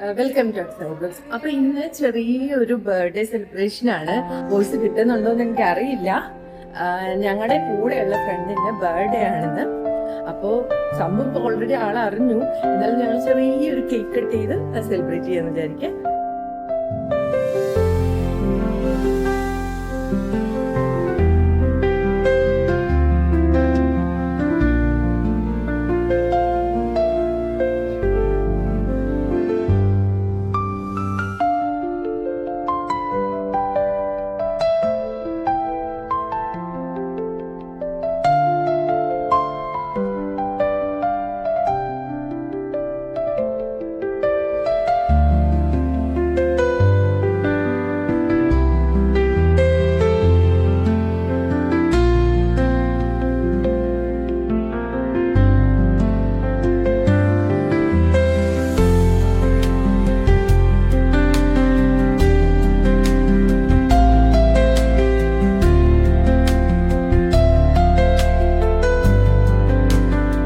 Welcome to സൈബേഴ്സ്. അപ്പൊ ഇന്ന് ചെറിയൊരു ബർത്ത്ഡേ സെലിബ്രേഷൻ ആണ്. വോയിസ് കിട്ടുന്നുണ്ടോ എന്ന് എനിക്ക് അറിയില്ല. ഞങ്ങളുടെ കൂടെയുള്ള ഫ്രണ്ടിന്റെ ബർത്ത്ഡേ ആണിന്ന്. അപ്പോൾ സംഭവം ഓൾറെഡി ആളറിഞ്ഞു. എന്നാലും ഞങ്ങൾ ചെറിയൊരു കേക്ക് കട്ട് ചെയ്ത് സെലിബ്രേറ്റ് ചെയ്യാന്ന് വിചാരിക്കാം.